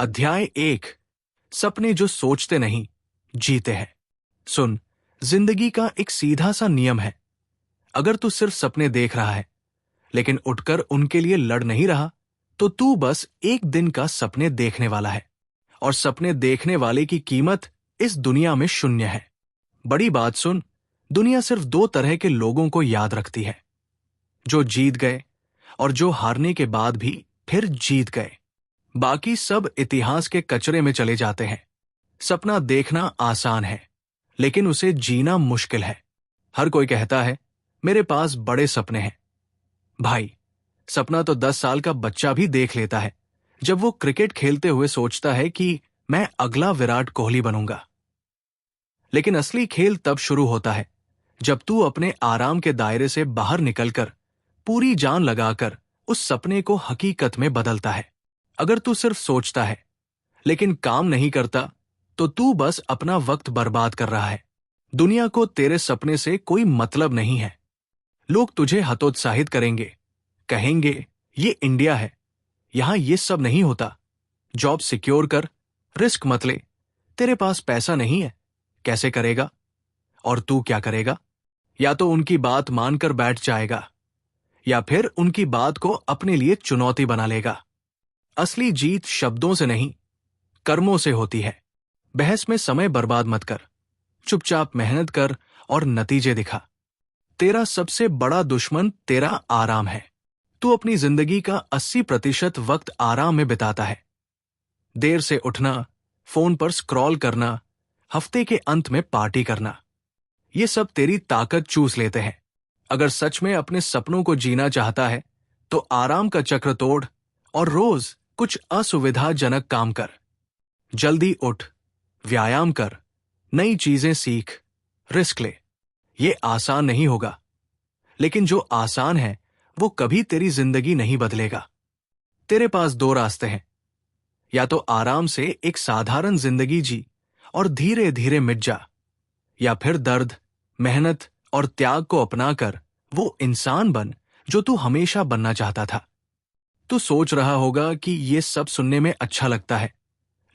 अध्याय 1। सपने जो सोचते नहीं, जीते हैं। सुन, जिंदगी का एक सीधा सा नियम है। अगर तू सिर्फ सपने देख रहा है, लेकिन उठकर उनके लिए लड़ नहीं रहा, तो तू बस एक दिन का सपने देखने वाला है। और सपने देखने वाले की कीमत इस दुनिया में शून्य है। बड़ी बात सुन, दुनिया सिर्फ दो तरह के लोगों को याद रखती है, जो जीत गए और जो हारने के बाद भी फिर जीत गए। बाकी सब इतिहास के कचरे में चले जाते हैं। सपना देखना आसान है, लेकिन उसे जीना मुश्किल है। हर कोई कहता है, मेरे पास बड़े सपने हैं। भाई, सपना तो 10 साल का बच्चा भी देख लेता है, जब वो क्रिकेट खेलते हुए सोचता है कि मैं अगला विराट कोहली बनूंगा। लेकिन असली खेल तब शुरू होता है जब तू अपने आराम के दायरे से बाहर निकलकर पूरी जान लगाकर उस सपने को हकीकत में बदलता है। अगर तू सिर्फ सोचता है लेकिन काम नहीं करता, तो तू बस अपना वक्त बर्बाद कर रहा है। दुनिया को तेरे सपने से कोई मतलब नहीं है। लोग तुझे हतोत्साहित करेंगे, कहेंगे ये इंडिया है, यहां ये सब नहीं होता। जॉब सिक्योर कर, रिस्क मत ले, तेरे पास पैसा नहीं है, कैसे करेगा? और तू क्या करेगा? या तो उनकी बात मानकर बैठ जाएगा, या फिर उनकी बात को अपने लिए चुनौती बना लेगा। असली जीत शब्दों से नहीं, कर्मों से होती है। बहस में समय बर्बाद मत कर, चुपचाप मेहनत कर और नतीजे दिखा। तेरा सबसे बड़ा दुश्मन तेरा आराम है। तू अपनी जिंदगी का 80% वक्त आराम में बिताता है। देर से उठना, फोन पर स्क्रॉल करना, हफ्ते के अंत में पार्टी करना, ये सब तेरी ताकत चूस लेते हैं। अगर सच में अपने सपनों को जीना चाहता है, तो आराम का चक्र तोड़ और रोज कुछ असुविधाजनक काम कर। जल्दी उठ, व्यायाम कर, नई चीजें सीख, रिस्क ले। ये आसान नहीं होगा, लेकिन जो आसान है वो कभी तेरी जिंदगी नहीं बदलेगा। तेरे पास दो रास्ते हैं, या तो आराम से एक साधारण जिंदगी जी और धीरे धीरे मिट जा, या फिर दर्द, मेहनत और त्याग को अपनाकर वो इंसान बन जो तू हमेशा बनना चाहता था। तू सोच रहा होगा कि ये सब सुनने में अच्छा लगता है,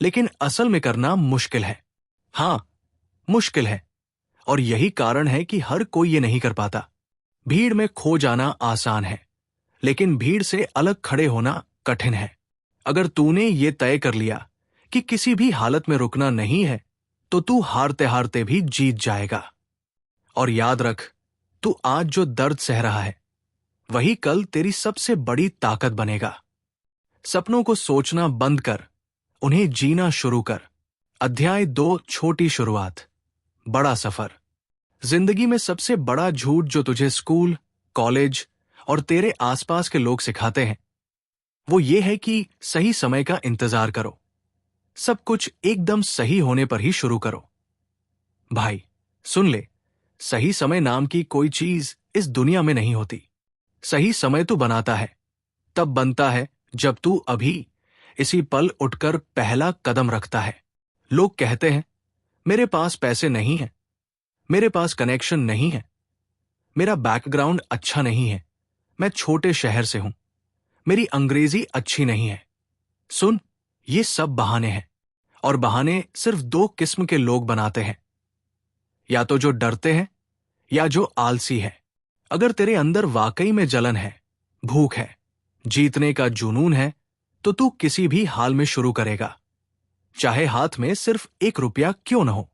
लेकिन असल में करना मुश्किल है। हां, मुश्किल है, और यही कारण है कि हर कोई ये नहीं कर पाता। भीड़ में खो जाना आसान है, लेकिन भीड़ से अलग खड़े होना कठिन है। अगर तूने ये तय कर लिया कि किसी भी हालत में रुकना नहीं है, तो तू हारते हारते भी जीत जाएगा। और याद रख, तू आज जो दर्द सह रहा है, वही कल तेरी सबसे बड़ी ताकत बनेगा। सपनों को सोचना बंद कर, उन्हें जीना शुरू कर। अध्याय 2। छोटी शुरुआत, बड़ा सफर। जिंदगी में सबसे बड़ा झूठ जो तुझे स्कूल, कॉलेज और तेरे आसपास के लोग सिखाते हैं, वो ये है कि सही समय का इंतजार करो, सब कुछ एकदम सही होने पर ही शुरू करो। भाई सुन ले, सही समय नाम की कोई चीज इस दुनिया में नहीं होती। सही समय तू बनाता है, तब बनता है जब तू अभी इसी पल उठकर पहला कदम रखता है। लोग कहते हैं, मेरे पास पैसे नहीं हैं, मेरे पास कनेक्शन नहीं है, मेरा बैकग्राउंड अच्छा नहीं है, मैं छोटे शहर से हूं, मेरी अंग्रेजी अच्छी नहीं है। सुन, ये सब बहाने हैं, और बहाने सिर्फ दो किस्म के लोग बनाते हैं, या तो जो डरते हैं या जो आलसी है। अगर तेरे अंदर वाकई में जलन है, भूख है, जीतने का जुनून है, तो तू किसी भी हाल में शुरू करेगा, चाहे हाथ में सिर्फ 1 रुपया क्यों न हो।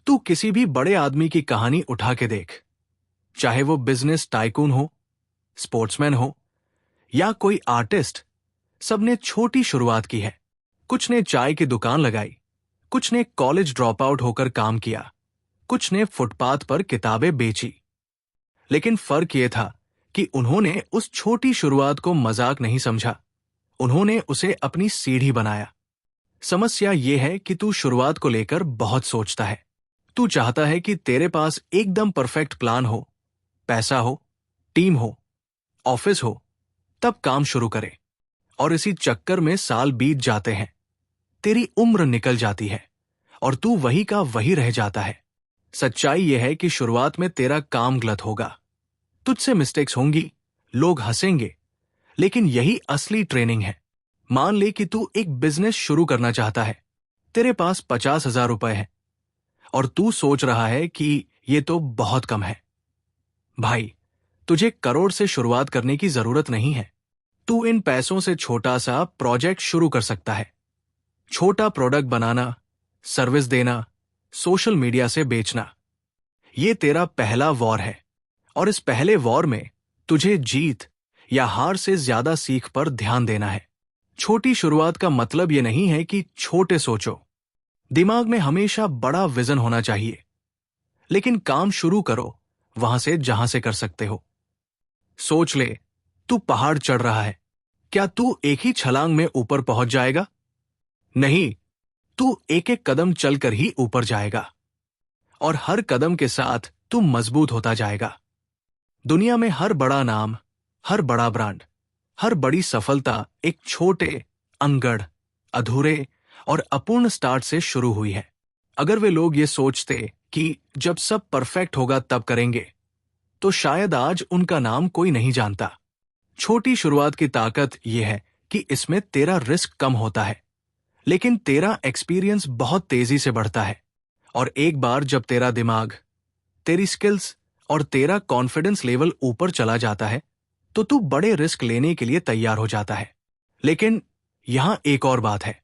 तू किसी भी बड़े आदमी की कहानी उठा के देख, चाहे वो बिजनेस टाइकून हो, स्पोर्ट्समैन हो या कोई आर्टिस्ट, सबने छोटी शुरुआत की है। कुछ ने चाय की दुकान लगाई, कुछ ने कॉलेज ड्रॉप आउट होकर काम किया, कुछ ने फुटपाथ पर किताबें बेची। लेकिन फर्क यह था कि उन्होंने उस छोटी शुरुआत को मजाक नहीं समझा, उन्होंने उसे अपनी सीढ़ी बनाया। समस्या यह है कि तू शुरुआत को लेकर बहुत सोचता है। तू चाहता है कि तेरे पास एकदम परफेक्ट प्लान हो, पैसा हो, टीम हो, ऑफिस हो, तब काम शुरू करे। और इसी चक्कर में साल बीत जाते हैं, तेरी उम्र निकल जाती है और तू वही का वही रह जाता है। सच्चाई यह है कि शुरुआत में तेरा काम गलत होगा, तुझसे मिस्टेक्स होंगी, लोग हंसेंगे, लेकिन यही असली ट्रेनिंग है। मान ले कि तू एक बिजनेस शुरू करना चाहता है। तेरे पास 50,000 रुपए है और तू सोच रहा है कि ये तो बहुत कम है। भाई, तुझे करोड़ से शुरुआत करने की जरूरत नहीं है। तू इन पैसों से छोटा सा प्रोजेक्ट शुरू कर सकता है। छोटा प्रोडक्ट बनाना, सर्विस देना, सोशल मीडिया से बेचना। ये तेरा पहला वॉर है और इस पहले वॉर में तुझे जीत या हार से ज्यादा सीख पर ध्यान देना है। छोटी शुरुआत का मतलब ये नहीं है कि छोटे सोचो। दिमाग में हमेशा बड़ा विजन होना चाहिए, लेकिन काम शुरू करो वहां से जहां से कर सकते हो। सोच ले, तू पहाड़ चढ़ रहा है। क्या तू एक ही छलांग में ऊपर पहुंच जाएगा? नहीं, तू एक एक कदम चलकर ही ऊपर जाएगा और हर कदम के साथ तू मजबूत होता जाएगा। दुनिया में हर बड़ा नाम, हर बड़ा ब्रांड, हर बड़ी सफलता एक छोटे, अनगढ़, अधूरे और अपूर्ण स्टार्ट से शुरू हुई है। अगर वे लोग ये सोचते कि जब सब परफेक्ट होगा तब करेंगे, तो शायद आज उनका नाम कोई नहीं जानता। छोटी शुरुआत की ताकत यह है कि इसमें तेरा रिस्क कम होता है, लेकिन तेरा एक्सपीरियंस बहुत तेजी से बढ़ता है। और एक बार जब तेरा दिमाग, तेरी स्किल्स और तेरा कॉन्फिडेंस लेवल ऊपर चला जाता है, तो तू बड़े रिस्क लेने के लिए तैयार हो जाता है। लेकिन यहां एक और बात है।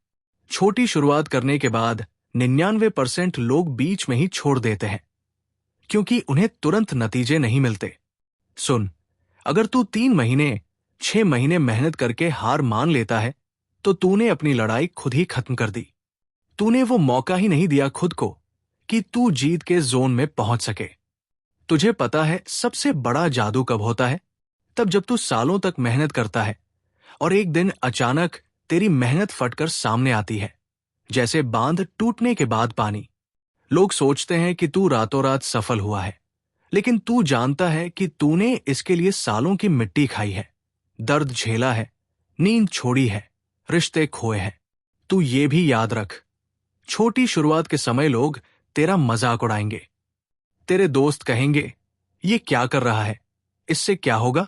छोटी शुरुआत करने के बाद 99% लोग बीच में ही छोड़ देते हैं, क्योंकि उन्हें तुरंत नतीजे नहीं मिलते। सुन, अगर तू 3 महीने, 6 महीने मेहनत करके हार मान लेता है, तो तूने अपनी लड़ाई खुद ही खत्म कर दी। तूने वो मौका ही नहीं दिया खुद को कि तू जीत के जोन में पहुंच सके। तुझे पता है सबसे बड़ा जादू कब होता है? तब जब तू सालों तक मेहनत करता है और एक दिन अचानक तेरी मेहनत फटकर सामने आती है, जैसे बांध टूटने के बाद पानी। लोग सोचते हैं कि तू रातों रात सफल हुआ है, लेकिन तू जानता है कि तूने इसके लिए सालों की मिट्टी खाई है, दर्द झेला है, नींद छोड़ी है, रिश्ते खोए हैं। तू ये भी याद रख, छोटी शुरुआत के समय लोग तेरा मजाक उड़ाएंगे। तेरे दोस्त कहेंगे, ये क्या कर रहा है, इससे क्या होगा?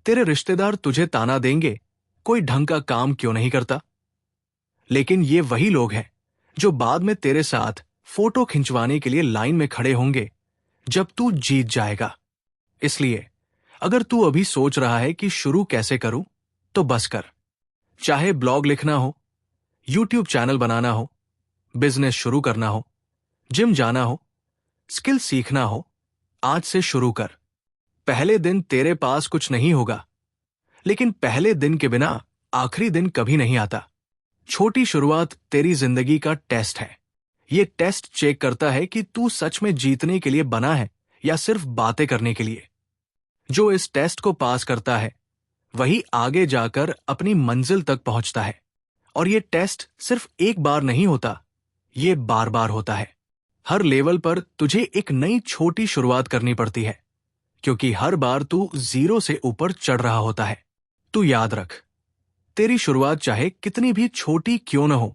तेरे रिश्तेदार तुझे ताना देंगे, कोई ढंग का काम क्यों नहीं करता? लेकिन ये वही लोग हैं जो बाद में तेरे साथ फोटो खिंचवाने के लिए लाइन में खड़े होंगे जब तू जीत जाएगा। इसलिए अगर तू अभी सोच रहा है कि शुरू कैसे करूं, तो बस कर। चाहे ब्लॉग लिखना हो, यूट्यूब चैनल बनाना हो, बिजनेस शुरू करना हो, जिम जाना हो, स्किल सीखना हो, आज से शुरू कर। पहले दिन तेरे पास कुछ नहीं होगा, लेकिन पहले दिन के बिना आखिरी दिन कभी नहीं आता। छोटी शुरुआत तेरी जिंदगी का टेस्ट है। ये टेस्ट चेक करता है कि तू सच में जीतने के लिए बना है या सिर्फ बातें करने के लिए। जो इस टेस्ट को पास करता है, वही आगे जाकर अपनी मंजिल तक पहुंचता है। और ये टेस्ट सिर्फ एक बार नहीं होता, ये बार बार होता है। हर लेवल पर तुझे एक नई छोटी शुरुआत करनी पड़ती है, क्योंकि हर बार तू 0 से ऊपर चढ़ रहा होता है। तू याद रख, तेरी शुरुआत चाहे कितनी भी छोटी क्यों न हो,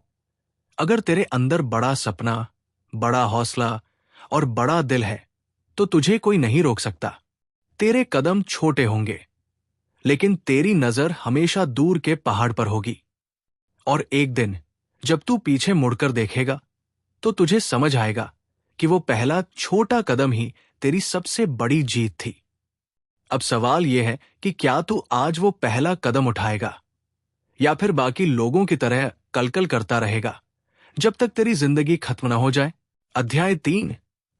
अगर तेरे अंदर बड़ा सपना, बड़ा हौसला और बड़ा दिल है, तो तुझे कोई नहीं रोक सकता। तेरे कदम छोटे होंगे, लेकिन तेरी नजर हमेशा दूर के पहाड़ पर होगी। और एक दिन जब तू पीछे मुड़कर देखेगा, तो तुझे समझ आएगा कि वो पहला छोटा कदम ही तेरी सबसे बड़ी जीत थी। अब सवाल यह है कि क्या तू आज वो पहला कदम उठाएगा, या फिर बाकी लोगों की तरह कलकल करता रहेगा जब तक तेरी जिंदगी खत्म न हो जाए। अध्याय 3,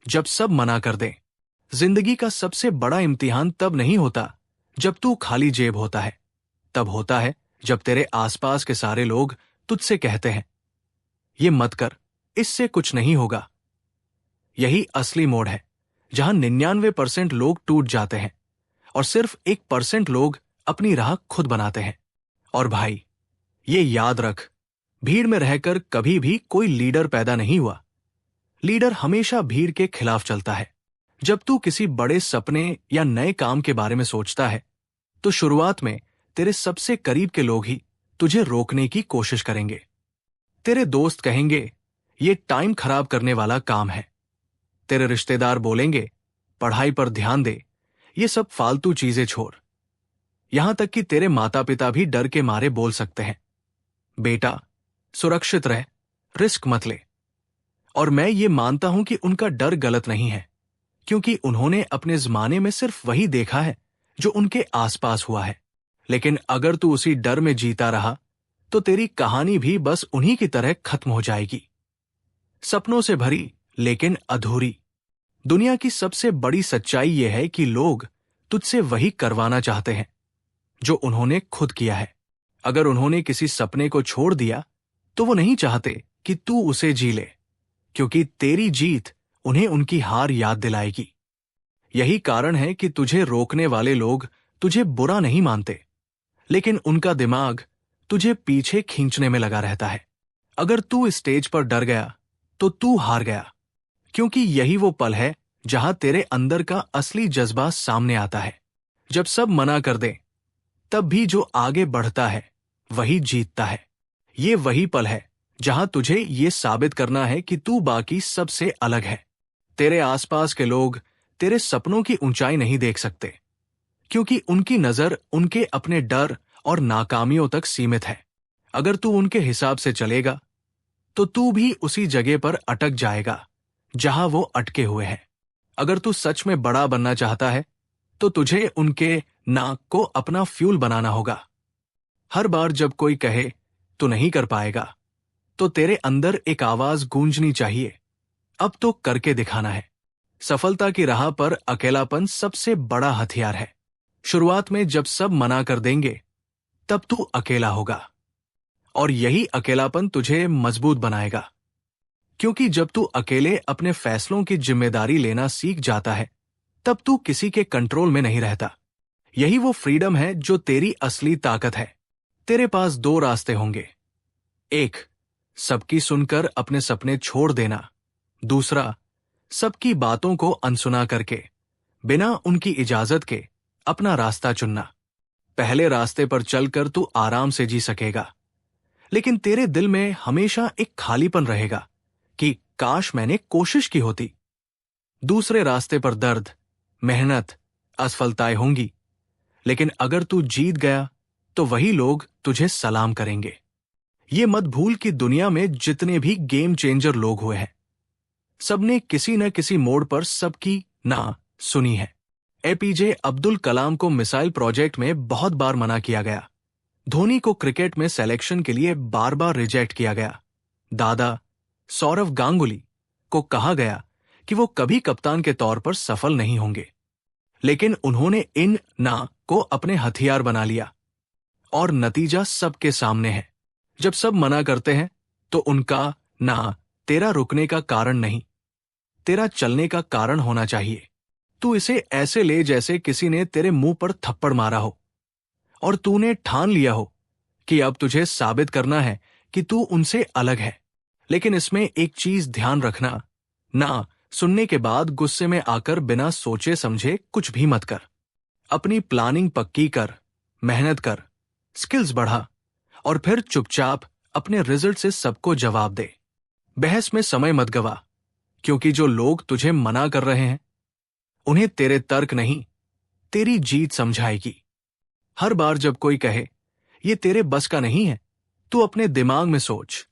जब सब मना कर दें। जिंदगी का सबसे बड़ा इम्तिहान तब नहीं होता जब तू खाली जेब होता है, तब होता है जब तेरे आसपास के सारे लोग तुझसे कहते हैं, ये मत कर, इससे कुछ नहीं होगा। यही असली मोड़ है, जहां 99% लोग टूट जाते हैं और सिर्फ 1% लोग अपनी राह खुद बनाते हैं। और भाई, ये याद रख, भीड़ में रहकर कभी भी कोई लीडर पैदा नहीं हुआ। लीडर हमेशा भीड़ के खिलाफ चलता है। जब तू किसी बड़े सपने या नए काम के बारे में सोचता है, तो शुरुआत में तेरे सबसे करीब के लोग ही तुझे रोकने की कोशिश करेंगे। तेरे दोस्त कहेंगे, ये टाइम खराब करने वाला काम है। तेरे रिश्तेदार बोलेंगे, पढ़ाई पर ध्यान दे, ये सब फालतू चीजें छोड़। यहां तक कि तेरे माता पिता भी डर के मारे बोल सकते हैं, बेटा, सुरक्षित रह, रिस्क मत ले। और मैं ये मानता हूं कि उनका डर गलत नहीं है, क्योंकि उन्होंने अपने जमाने में सिर्फ वही देखा है जो उनके आसपास हुआ है। लेकिन अगर तू उसी डर में जीता रहा तो तेरी कहानी भी बस उन्हीं की तरह खत्म हो जाएगी। सपनों से भरी लेकिन अधूरी। दुनिया की सबसे बड़ी सच्चाई यह है कि लोग तुझसे वही करवाना चाहते हैं जो उन्होंने खुद किया है। अगर उन्होंने किसी सपने को छोड़ दिया तो वो नहीं चाहते कि तू उसे जी ले, क्योंकि तेरी जीत उन्हें उनकी हार याद दिलाएगी। यही कारण है कि तुझे रोकने वाले लोग तुझे बुरा नहीं मानते, लेकिन उनका दिमाग तुझे पीछे खींचने में लगा रहता है। अगर तू स्टेज पर डर गया तो तू हार गया, क्योंकि यही वो पल है जहां तेरे अंदर का असली जज्बा सामने आता है। जब सब मना कर दे, तब भी जो आगे बढ़ता है वही जीतता है। ये वही पल है जहां तुझे ये साबित करना है कि तू बाकी सबसे अलग है। तेरे आसपास के लोग तेरे सपनों की ऊंचाई नहीं देख सकते, क्योंकि उनकी नजर उनके अपने डर और नाकामियों तक सीमित है। अगर तू उनके हिसाब से चलेगा तो तू भी उसी जगह पर अटक जाएगा जहां वो अटके हुए हैं। अगर तू सच में बड़ा बनना चाहता है तो तुझे उनके नाक को अपना फ्यूल बनाना होगा। हर बार जब कोई कहे तू नहीं कर पाएगा, तो तेरे अंदर एक आवाज गूंजनी चाहिए, अब तो करके दिखाना है। सफलता की राह पर अकेलापन सबसे बड़ा हथियार है। शुरुआत में जब सब मना कर देंगे, तब तू अकेला होगा, और यही अकेलापन तुझे मजबूत बनाएगा। क्योंकि जब तू अकेले अपने फैसलों की जिम्मेदारी लेना सीख जाता है, तब तू किसी के कंट्रोल में नहीं रहता। यही वो फ्रीडम है जो तेरी असली ताकत है। तेरे पास दो रास्ते होंगे। एक, सबकी सुनकर अपने सपने छोड़ देना। दूसरा, सबकी बातों को अनसुना करके, बिना उनकी इजाजत के, अपना रास्ता चुनना। पहले रास्ते पर चलकर तू आराम से जी सकेगा, लेकिन तेरे दिल में हमेशा एक खालीपन रहेगा कि काश मैंने कोशिश की होती। दूसरे रास्ते पर दर्द, मेहनत, असफलताएं होंगी, लेकिन अगर तू जीत गया तो वही लोग तुझे सलाम करेंगे। ये मत भूल कि दुनिया में जितने भी गेम चेंजर लोग हुए हैं, सबने किसी न किसी मोड़ पर सबकी ना सुनी है। एपीजे अब्दुल कलाम को मिसाइल प्रोजेक्ट में बहुत बार मना किया गया। धोनी को क्रिकेट में सिलेक्शन के लिए बार बार रिजेक्ट किया गया। दादा सौरव गांगुली को कहा गया कि वो कभी कप्तान के तौर पर सफल नहीं होंगे, लेकिन उन्होंने इन ना को अपने हथियार बना लिया, और नतीजा सबके सामने है। जब सब मना करते हैं तो उनका ना तेरा रुकने का कारण नहीं, तेरा चलने का कारण होना चाहिए। तू इसे ऐसे ले जैसे किसी ने तेरे मुंह पर थप्पड़ मारा हो और तूने ठान लिया हो कि अब तुझे साबित करना है कि तू उनसे अलग है। लेकिन इसमें एक चीज ध्यान रखना, ना सुनने के बाद गुस्से में आकर बिना सोचे समझे कुछ भी मत कर। अपनी प्लानिंग पक्की कर, मेहनत कर, स्किल्स बढ़ा, और फिर चुपचाप अपने रिजल्ट से सबको जवाब दे। बहस में समय मत गवा, क्योंकि जो लोग तुझे मना कर रहे हैं उन्हें तेरे तर्क नहीं, तेरी जीत समझाएगी। हर बार जब कोई कहे ये तेरे बस का नहीं है, तू अपने दिमाग में सोच,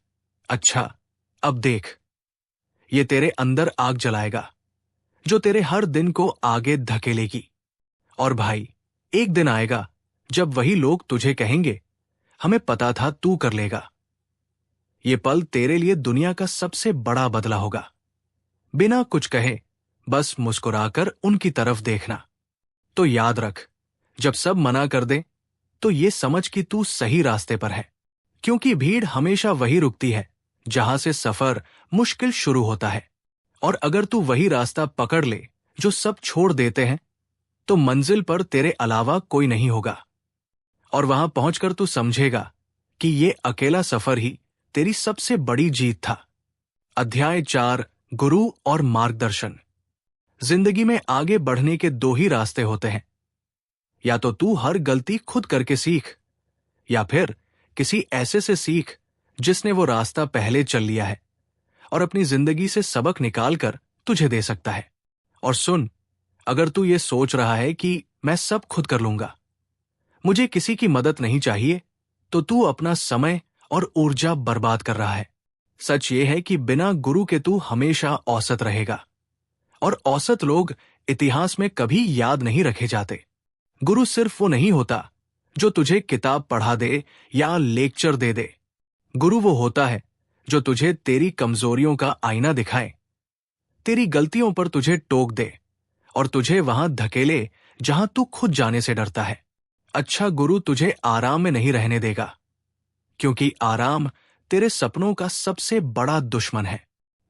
अच्छा अब देख, ये तेरे अंदर आग जलाएगा जो तेरे हर दिन को आगे धकेलेगी। और भाई, एक दिन आएगा जब वही लोग तुझे कहेंगे हमें पता था तू कर लेगा। ये पल तेरे लिए दुनिया का सबसे बड़ा बदला होगा। बिना कुछ कहे बस मुस्कुराकर उनकी तरफ देखना। तो याद रख, जब सब मना कर दे तो ये समझ कि तू सही रास्ते पर है, क्योंकि भीड़ हमेशा वही रुकती है जहां से सफर मुश्किल शुरू होता है। और अगर तू वही रास्ता पकड़ ले जो सब छोड़ देते हैं, तो मंजिल पर तेरे अलावा कोई नहीं होगा, और वहां पहुंचकर तू समझेगा कि ये अकेला सफर ही तेरी सबसे बड़ी जीत था। अध्याय 4, गुरु और मार्गदर्शन। जिंदगी में आगे बढ़ने के दो ही रास्ते होते हैं, या तो तू हर गलती खुद करके सीख, या फिर किसी ऐसे से सीख जिसने वो रास्ता पहले चल लिया है और अपनी जिंदगी से सबक निकालकर तुझे दे सकता है। और सुन, अगर तू ये सोच रहा है कि मैं सब खुद कर लूंगा, मुझे किसी की मदद नहीं चाहिए, तो तू अपना समय और ऊर्जा बर्बाद कर रहा है। सच ये है कि बिना गुरु के तू हमेशा औसत रहेगा, और औसत लोग इतिहास में कभी याद नहीं रखे जाते। गुरु सिर्फ वो नहीं होता जो तुझे किताब पढ़ा दे या लेक्चर दे दे। गुरु वो होता है जो तुझे तेरी कमजोरियों का आईना दिखाए, तेरी गलतियों पर तुझे टोक दे और तुझे वहां धकेले जहां तू खुद जाने से डरता है। अच्छा गुरु तुझे आराम में नहीं रहने देगा, क्योंकि आराम तेरे सपनों का सबसे बड़ा दुश्मन है।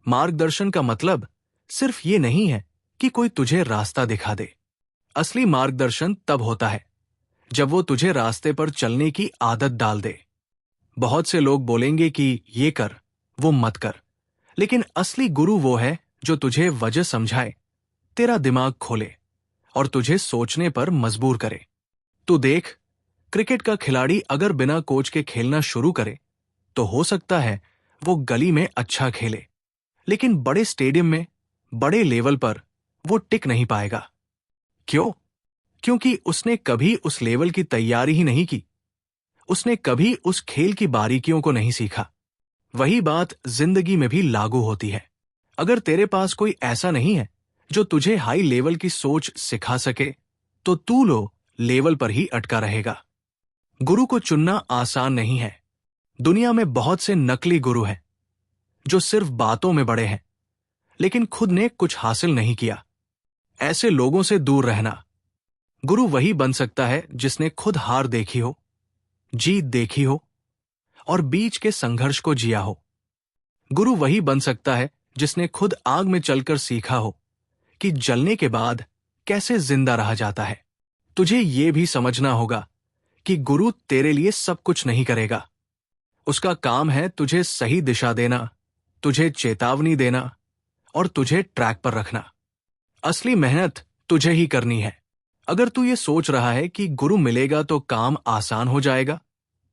मार्गदर्शन का मतलब सिर्फ ये नहीं है कि कोई तुझे रास्ता दिखा दे। असली मार्गदर्शन तब होता है जब वो तुझे रास्ते पर चलने की आदत डाल दे। बहुत से लोग बोलेंगे कि ये कर, वो मत कर, लेकिन असली गुरु वो है जो तुझे वजह समझाए, तेरा दिमाग खोले और तुझे सोचने पर मजबूर करे। तू देख, क्रिकेट का खिलाड़ी अगर बिना कोच के खेलना शुरू करे तो हो सकता है वो गली में अच्छा खेले, लेकिन बड़े स्टेडियम में, बड़े लेवल पर वो टिक नहीं पाएगा। क्यों? क्योंकि उसने कभी उस लेवल की तैयारी ही नहीं की, उसने कभी उस खेल की बारीकियों को नहीं सीखा। वही बात जिंदगी में भी लागू होती है। अगर तेरे पास कोई ऐसा नहीं है जो तुझे हाई लेवल की सोच सिखा सके, तो तू लो लेवल पर ही अटका रहेगा। गुरु को चुनना आसान नहीं है। दुनिया में बहुत से नकली गुरु हैं जो सिर्फ बातों में बड़े हैं, लेकिन खुद ने कुछ हासिल नहीं किया। ऐसे लोगों से दूर रहना। गुरु वही बन सकता है जिसने खुद हार देखी हो, जीत देखी हो और बीच के संघर्ष को जिया हो। गुरु वही बन सकता है जिसने खुद आग में चलकर सीखा हो कि जलने के बाद कैसे जिंदा रहा जाता है। तुझे यह भी समझना होगा कि गुरु तेरे लिए सब कुछ नहीं करेगा। उसका काम है तुझे सही दिशा देना, तुझे चेतावनी देना और तुझे ट्रैक पर रखना। असली मेहनत तुझे ही करनी है। अगर तू ये सोच रहा है कि गुरु मिलेगा तो काम आसान हो जाएगा,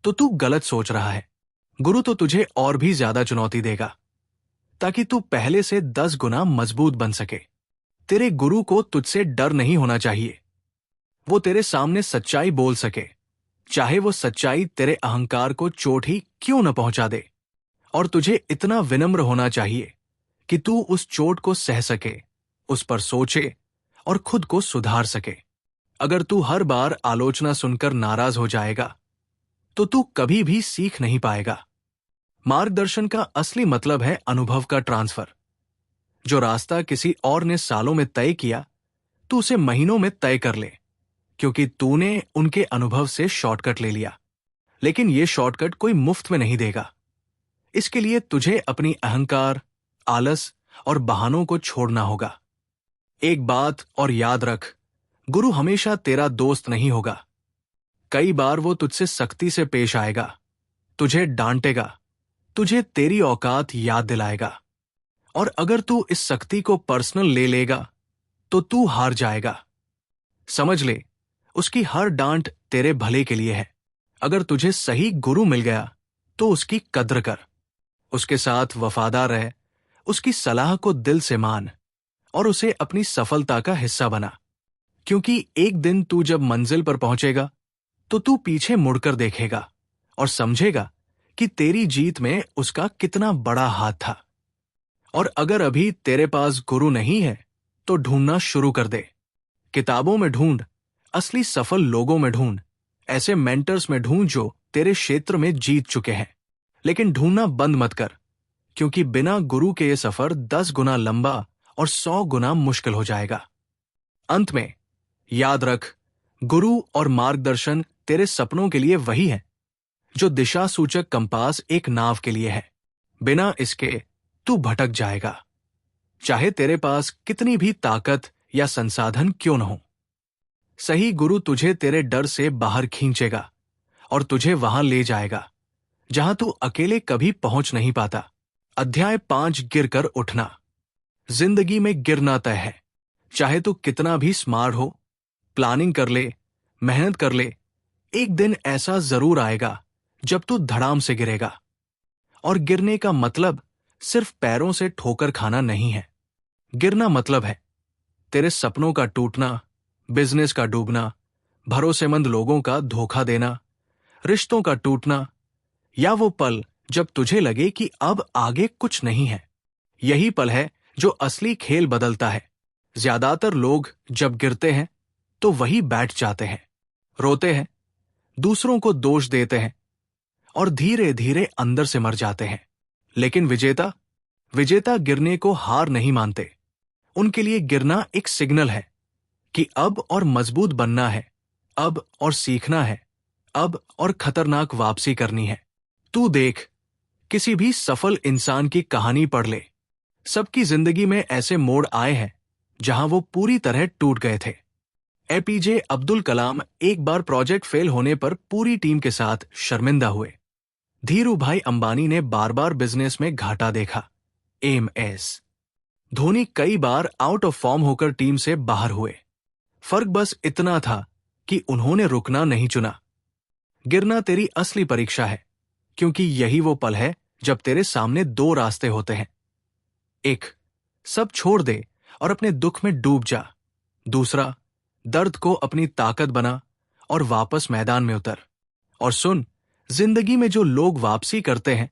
तो तू गलत सोच रहा है। गुरु तो तुझे और भी ज्यादा चुनौती देगा ताकि तू पहले से 10 गुना मजबूत बन सके। तेरे गुरु को तुझसे डर नहीं होना चाहिए। वो तेरे सामने सच्चाई बोल सके, चाहे वो सच्चाई तेरे अहंकार को चोट ही क्यों न पहुंचा दे। और तुझे इतना विनम्र होना चाहिए कि तू उस चोट को सह सके, उस पर सोचे और खुद को सुधार सके। अगर तू हर बार आलोचना सुनकर नाराज हो जाएगा, तो तू कभी भी सीख नहीं पाएगा। मार्गदर्शन का असली मतलब है अनुभव का ट्रांसफर। जो रास्ता किसी और ने सालों में तय किया, तू उसे महीनों में तय कर ले, क्योंकि तूने उनके अनुभव से शॉर्टकट ले लिया। लेकिन यह शॉर्टकट कोई मुफ्त में नहीं देगा। इसके लिए तुझे अपनी अहंकार, आलस और बहानों को छोड़ना होगा। एक बात और याद रख, गुरु हमेशा तेरा दोस्त नहीं होगा। कई बार वो तुझसे सख्ती से पेश आएगा, तुझे डांटेगा, तुझे तेरी औकात याद दिलाएगा। और अगर तू इस सख्ती को पर्सनल ले लेगा, तो तू हार जाएगा। समझ ले, उसकी हर डांट तेरे भले के लिए है। अगर तुझे सही गुरु मिल गया, तो उसकी कद्र कर, उसके साथ वफादार रह, उसकी सलाह को दिल से मान और उसे अपनी सफलता का हिस्सा बना। क्योंकि एक दिन तू जब मंजिल पर पहुंचेगा, तो तू पीछे मुड़कर देखेगा और समझेगा कि तेरी जीत में उसका कितना बड़ा हाथ था। और अगर अभी तेरे पास गुरु नहीं है, तो ढूंढना शुरू कर दे। किताबों में ढूंढ, असली सफल लोगों में ढूंढ, ऐसे मेंटर्स में ढूंढ जो तेरे क्षेत्र में जीत चुके हैं। लेकिन ढूंढना बंद मत कर, क्योंकि बिना गुरु के ये सफर 10 गुना लंबा और 100 गुना मुश्किल हो जाएगा। अंत में याद रख, गुरु और मार्गदर्शन तेरे सपनों के लिए वही है जो दिशा सूचक कंपास एक नाव के लिए है। बिना इसके तू भटक जाएगा, चाहे तेरे पास कितनी भी ताकत या संसाधन क्यों न हो। सही गुरु तुझे तेरे डर से बाहर खींचेगा और तुझे वहां ले जाएगा जहां तू अकेले कभी पहुंच नहीं पाता। अध्याय 5, गिरकर उठना। जिंदगी में गिरना तय है। चाहे तू कितना भी स्मार्ट हो, प्लानिंग कर ले, मेहनत कर ले, एक दिन ऐसा जरूर आएगा जब तू धड़ाम से गिरेगा। और गिरने का मतलब सिर्फ पैरों से ठोकर खाना नहीं है। गिरना मतलब है तेरे सपनों का टूटना, बिजनेस का डूबना, भरोसेमंद लोगों का धोखा देना, रिश्तों का टूटना, या वो पल जब तुझे लगे कि अब आगे कुछ नहीं है। यही पल है जो असली खेल बदलता है। ज्यादातर लोग जब गिरते हैं तो वही बैठ जाते हैं, रोते हैं, दूसरों को दोष देते हैं और धीरे धीरे अंदर से मर जाते हैं। लेकिन विजेता विजेता गिरने को हार नहीं मानते। उनके लिए गिरना एक सिग्नल है कि अब और मजबूत बनना है, अब और सीखना है, अब और खतरनाक वापसी करनी है। तू देख, किसी भी सफल इंसान की कहानी पढ़ ले। सबकी जिंदगी में ऐसे मोड़ आए हैं जहां वो पूरी तरह टूट गए थे। एपीजे अब्दुल कलाम एक बार प्रोजेक्ट फेल होने पर पूरी टीम के साथ शर्मिंदा हुए। धीरू भाई अंबानी ने बार बार बिजनेस में घाटा देखा। एमएस धोनी कई बार आउट ऑफ फॉर्म होकर टीम से बाहर हुए। फर्क बस इतना था कि उन्होंने रुकना नहीं चुना। गिरना तेरी असली परीक्षा है, क्योंकि यही वो पल है जब तेरे सामने दो रास्ते होते हैं। एक, सब छोड़ दे और अपने दुख में डूब जा। दूसरा, दर्द को अपनी ताकत बना और वापस मैदान में उतर। और सुन, जिंदगी में जो लोग वापसी करते हैं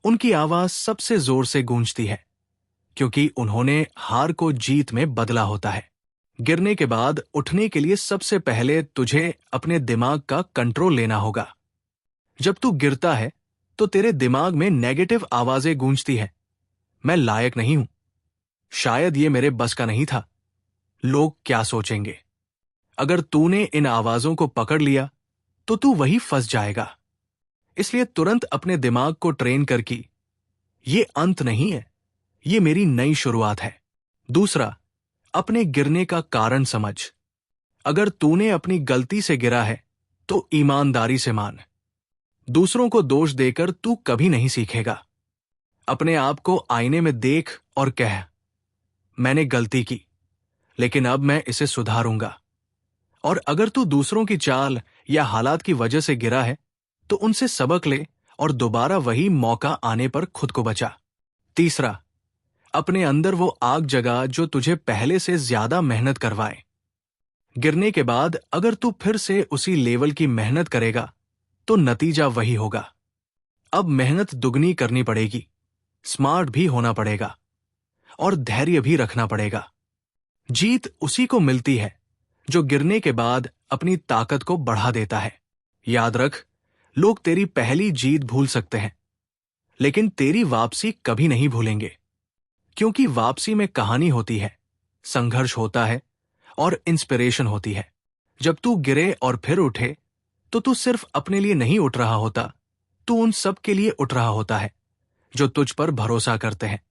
उनकी आवाज सबसे जोर से गूंजती है, क्योंकि उन्होंने हार को जीत में बदला होता है। गिरने के बाद उठने के लिए सबसे पहले तुझे अपने दिमाग का कंट्रोल लेना होगा। जब तू गिरता है तो तेरे दिमाग में नेगेटिव आवाजें गूंजती हैं। मैं लायक नहीं हूं, शायद ये मेरे बस का नहीं था, लोग क्या सोचेंगे। अगर तूने इन आवाजों को पकड़ लिया तो तू वही फंस जाएगा। इसलिए तुरंत अपने दिमाग को ट्रेन कर कि ये अंत नहीं है, ये मेरी नई शुरुआत है। दूसरा, अपने गिरने का कारण समझ। अगर तूने अपनी गलती से गिरा है तो ईमानदारी से मान। दूसरों को दोष देकर तू कभी नहीं सीखेगा। अपने आप को आईने में देख और कह, मैंने गलती की, लेकिन अब मैं इसे सुधारूंगा। और अगर तू दूसरों की चाल या हालात की वजह से गिरा है तो उनसे सबक ले और दोबारा वही मौका आने पर खुद को बचा। तीसरा, अपने अंदर वो आग जगा जो तुझे पहले से ज्यादा मेहनत करवाए। गिरने के बाद अगर तू फिर से उसी लेवल की मेहनत करेगा तो नतीजा वही होगा। अब मेहनत दुगनी करनी पड़ेगी, स्मार्ट भी होना पड़ेगा और धैर्य भी रखना पड़ेगा। जीत उसी को मिलती है जो गिरने के बाद अपनी ताकत को बढ़ा देता है। याद रख, लोग तेरी पहली जीत भूल सकते हैं, लेकिन तेरी वापसी कभी नहीं भूलेंगे, क्योंकि वापसी में कहानी होती है, संघर्ष होता है और इंस्पिरेशन होती है। जब तू गिरे और फिर उठे तो तू सिर्फ अपने लिए नहीं उठ रहा होता, तू उन सब के लिए उठ रहा होता है जो तुझ पर भरोसा करते हैं,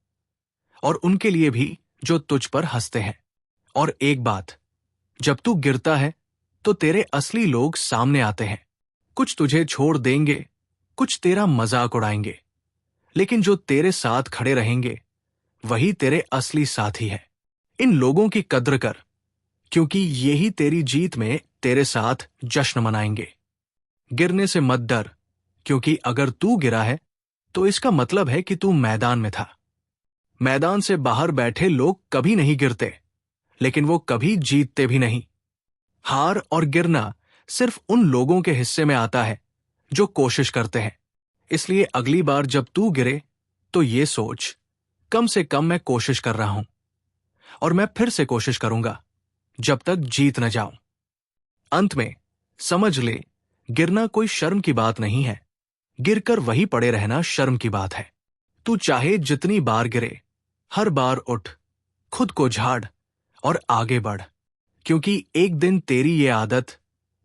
और उनके लिए भी जो तुझ पर हंसते हैं। और एक बात, जब तू गिरता है तो तेरे असली लोग सामने आते हैं। कुछ तुझे छोड़ देंगे, कुछ तेरा मजाक उड़ाएंगे, लेकिन जो तेरे साथ खड़े रहेंगे वही तेरे असली साथी है। इन लोगों की कद्र कर, क्योंकि यही तेरी जीत में तेरे साथ जश्न मनाएंगे। गिरने से मत डर, क्योंकि अगर तू गिरा है तो इसका मतलब है कि तू मैदान में था। मैदान से बाहर बैठे लोग कभी नहीं गिरते, लेकिन वो कभी जीतते भी नहीं। हार और गिरना सिर्फ उन लोगों के हिस्से में आता है जो कोशिश करते हैं। इसलिए अगली बार जब तू गिरे तो ये सोच, कम से कम मैं कोशिश कर रहा हूं और मैं फिर से कोशिश करूंगा जब तक जीत न जाऊं। अंत में समझ ले, गिरना कोई शर्म की बात नहीं है, गिरकर वही पड़े रहना शर्म की बात है। तू चाहे जितनी बार गिरे, हर बार उठ, खुद को झाड़ और आगे बढ़, क्योंकि एक दिन तेरी ये आदत,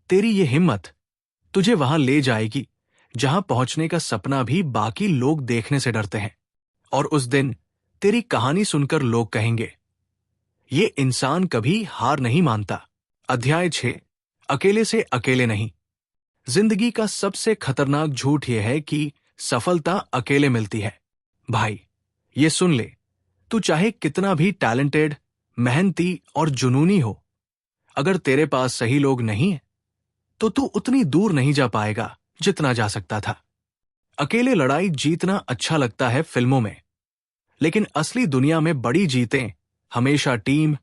तेरी ये हिम्मत तुझे वहां ले जाएगी जहां पहुंचने का सपना भी बाकी लोग देखने से डरते हैं। और उस दिन तेरी कहानी सुनकर लोग कहेंगे, ये इंसान कभी हार नहीं मानता। अध्याय 6, अकेले से अकेले नहीं। जिंदगी का सबसे खतरनाक झूठ यह है कि सफलता अकेले मिलती है। भाई, ये सुन ले, तू चाहे कितना भी टैलेंटेड, मेहनती और जुनूनी हो, अगर तेरे पास सही लोग नहीं है तो तू उतनी दूर नहीं जा पाएगा जितना जा सकता था। अकेले लड़ाई जीतना अच्छा लगता है फिल्मों में, लेकिन असली दुनिया में बड़ी जीतें हमेशा टीम,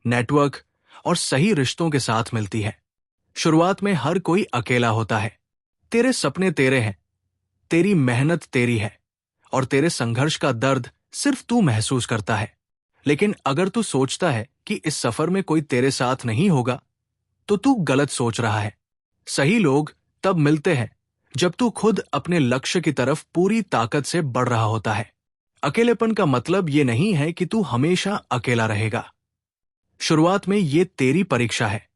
नेटवर्क और सही रिश्तों के साथ मिलती है। शुरुआत में हर कोई अकेला होता है। तेरे सपने तेरे हैं, तेरी मेहनत तेरी है और तेरे संघर्ष का दर्द सिर्फ तू महसूस करता है। लेकिन अगर तू सोचता है कि इस सफर में कोई तेरे साथ नहीं होगा, तो तू गलत सोच रहा है। सही लोग तब मिलते हैं जब तू खुद अपने लक्ष्य की तरफ पूरी ताकत से बढ़ रहा होता है। अकेलेपन का मतलब ये नहीं है कि तू हमेशा अकेला रहेगा। शुरुआत में ये तेरी परीक्षा है।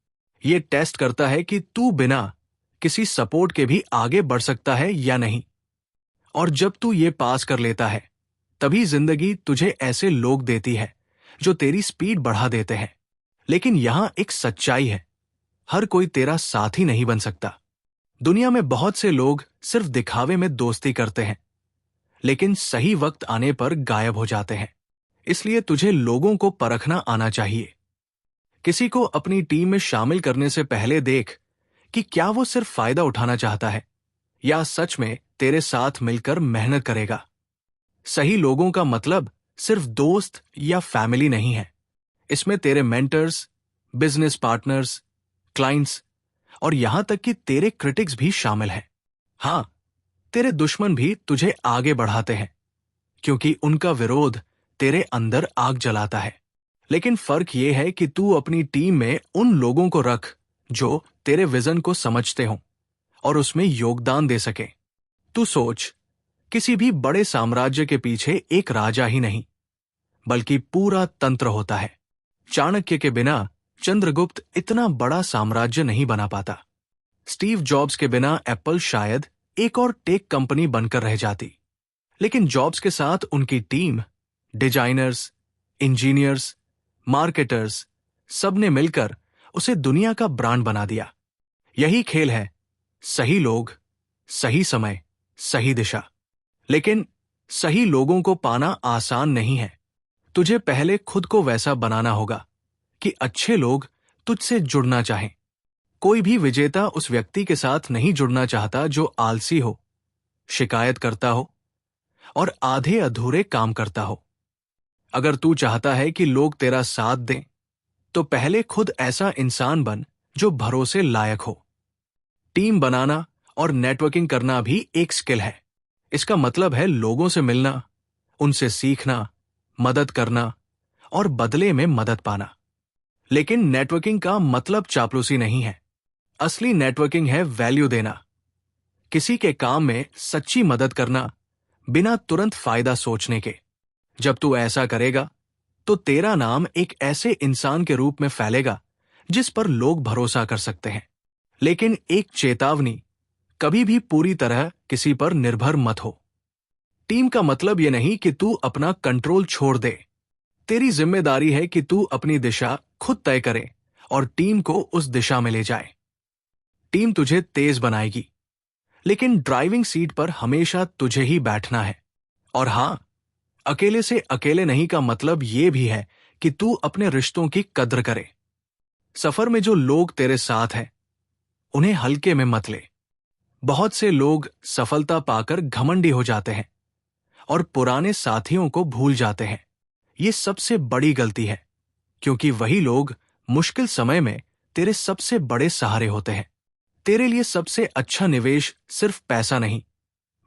ये टेस्ट करता है कि तू बिना किसी सपोर्ट के भी आगे बढ़ सकता है या नहीं। और जब तू ये पास कर लेता है, तभी जिंदगी तुझे ऐसे लोग देती है जो तेरी स्पीड बढ़ा देते हैं। लेकिन यहां एक सच्चाई है, हर कोई तेरा साथी नहीं बन सकता। दुनिया में बहुत से लोग सिर्फ दिखावे में दोस्ती करते हैं, लेकिन सही वक्त आने पर गायब हो जाते हैं। इसलिए तुझे लोगों को परखना आना चाहिए। किसी को अपनी टीम में शामिल करने से पहले देख कि क्या वो सिर्फ फायदा उठाना चाहता है या सच में तेरे साथ मिलकर मेहनत करेगा। सही लोगों का मतलब सिर्फ दोस्त या फैमिली नहीं है। इसमें तेरे मेंटर्स, बिजनेस पार्टनर्स, क्लाइंट्स और यहां तक कि तेरे क्रिटिक्स भी शामिल हैं। हां, तेरे दुश्मन भी तुझे आगे बढ़ाते हैं, क्योंकि उनका विरोध तेरे अंदर आग जलाता है। लेकिन फर्क यह है कि तू अपनी टीम में उन लोगों को रख जो तेरे विजन को समझते हों और उसमें योगदान दे सके। तू सोच, किसी भी बड़े साम्राज्य के पीछे एक राजा ही नहीं, बल्कि पूरा तंत्र होता है। चाणक्य के बिना चंद्रगुप्त इतना बड़ा साम्राज्य नहीं बना पाता। स्टीव जॉब्स के बिना एप्पल शायद एक और टेक कंपनी बनकर रह जाती। लेकिन जॉब्स के साथ उनकी टीम, डिजाइनर्स, इंजीनियर्स, मार्केटर्स, सबने मिलकर उसे दुनिया का ब्रांड बना दिया। यही खेल है, सही लोग, सही समय, सही दिशा। लेकिन सही लोगों को पाना आसान नहीं है। तुझे पहले खुद को वैसा बनाना होगा कि अच्छे लोग तुझसे जुड़ना चाहें। कोई भी विजेता उस व्यक्ति के साथ नहीं जुड़ना चाहता जो आलसी हो, शिकायत करता हो और आधे अधूरे काम करता हो। अगर तू चाहता है कि लोग तेरा साथ दें, तो पहले खुद ऐसा इंसान बन जो भरोसे लायक हो। टीम बनाना और नेटवर्किंग करना भी एक स्किल है। इसका मतलब है लोगों से मिलना, उनसे सीखना, मदद करना और बदले में मदद पाना। लेकिन नेटवर्किंग का मतलब चापलूसी नहीं है। असली नेटवर्किंग है वैल्यू देना, किसी के काम में सच्ची मदद करना बिना तुरंत फायदा सोचने के। जब तू ऐसा करेगा, तो तेरा नाम एक ऐसे इंसान के रूप में फैलेगा जिस पर लोग भरोसा कर सकते हैं। लेकिन एक चेतावनी, कभी भी पूरी तरह किसी पर निर्भर मत हो। टीम का मतलब यह नहीं कि तू अपना कंट्रोल छोड़ दे। तेरी जिम्मेदारी है कि तू अपनी दिशा खुद तय करे और टीम को उस दिशा में ले जाए। टीम तुझे तेज बनाएगी, लेकिन ड्राइविंग सीट पर हमेशा तुझे ही बैठना है। और हां, अकेले से अकेले नहीं का मतलब यह भी है कि तू अपने रिश्तों की कद्र करे। सफर में जो लोग तेरे साथ हैं, उन्हें हल्के में मत ले। बहुत से लोग सफलता पाकर घमंडी हो जाते हैं और पुराने साथियों को भूल जाते हैं। ये सबसे बड़ी गलती है, क्योंकि वही लोग मुश्किल समय में तेरे सबसे बड़े सहारे होते हैं। तेरे लिए सबसे अच्छा निवेश सिर्फ पैसा नहीं,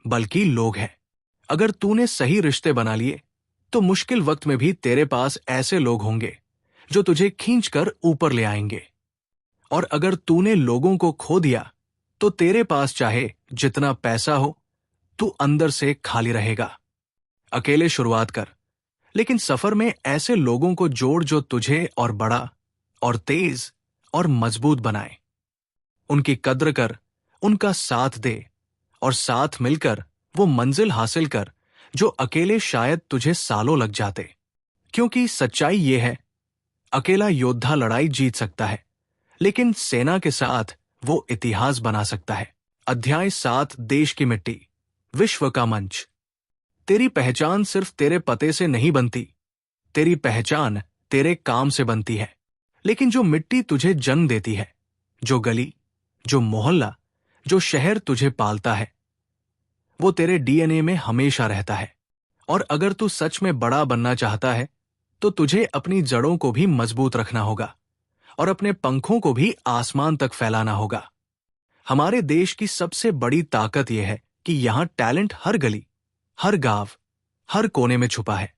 बल्कि लोग हैं। अगर तूने सही रिश्ते बना लिए, तो मुश्किल वक्त में भी तेरे पास ऐसे लोग होंगे जो तुझे खींचकर ऊपर ले आएंगे। और अगर तूने लोगों को खो दिया, तो तेरे पास चाहे जितना पैसा हो, तू अंदर से खाली रहेगा। अकेले शुरुआत कर, लेकिन सफर में ऐसे लोगों को जोड़ जो तुझे और बड़ा और तेज और मजबूत बनाए। उनकी कद्र कर, उनका साथ दे और साथ मिलकर वो मंजिल हासिल कर जो अकेले शायद तुझे सालों लग जाते। क्योंकि सच्चाई ये है, अकेला योद्धा लड़ाई जीत सकता है, लेकिन सेना के साथ वो इतिहास बना सकता है। अध्याय 7, देश की मिट्टी, विश्व का मंच। तेरी पहचान सिर्फ तेरे पते से नहीं बनती, तेरी पहचान तेरे काम से बनती है। लेकिन जो मिट्टी तुझे जन्म देती है, जो गली, जो मोहल्ला, जो शहर तुझे पालता है, वो तेरे डीएनए में हमेशा रहता है। और अगर तू सच में बड़ा बनना चाहता है, तो तुझे अपनी जड़ों को भी मजबूत रखना होगा और अपने पंखों को भी आसमान तक फैलाना होगा। हमारे देश की सबसे बड़ी ताकत यह है कि यहां टैलेंट हर गली, हर गांव, हर कोने में छुपा है।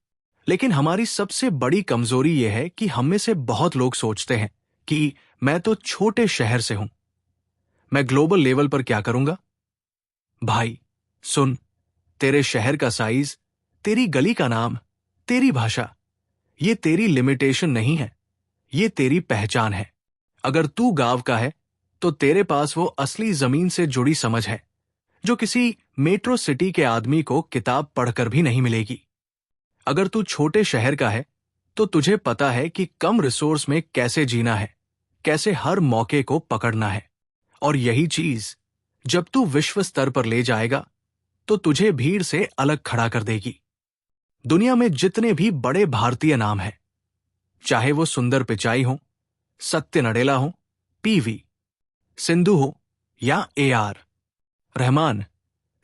लेकिन हमारी सबसे बड़ी कमजोरी यह है कि हम में से बहुत लोग सोचते हैं कि मैं तो छोटे शहर से हूं, मैं ग्लोबल लेवल पर क्या करूंगा। भाई सुन, तेरे शहर का साइज, तेरी गली का नाम, तेरी भाषा, ये तेरी लिमिटेशन नहीं है, ये तेरी पहचान है। अगर तू गांव का है तो तेरे पास वो असली जमीन से जुड़ी समझ है जो किसी मेट्रो सिटी के आदमी को किताब पढ़कर भी नहीं मिलेगी। अगर तू छोटे शहर का है तो तुझे पता है कि कम रिसोर्स में कैसे जीना है, कैसे हर मौके को पकड़ना है। और यही चीज जब तू विश्व स्तर पर ले जाएगा तो तुझे भीड़ से अलग खड़ा कर देगी। दुनिया में जितने भी बड़े भारतीय नाम हैं, चाहे वो सुंदर पिचाई हो, सत्य नडेला हो, पीवी सिंधु हो या AR रहमान,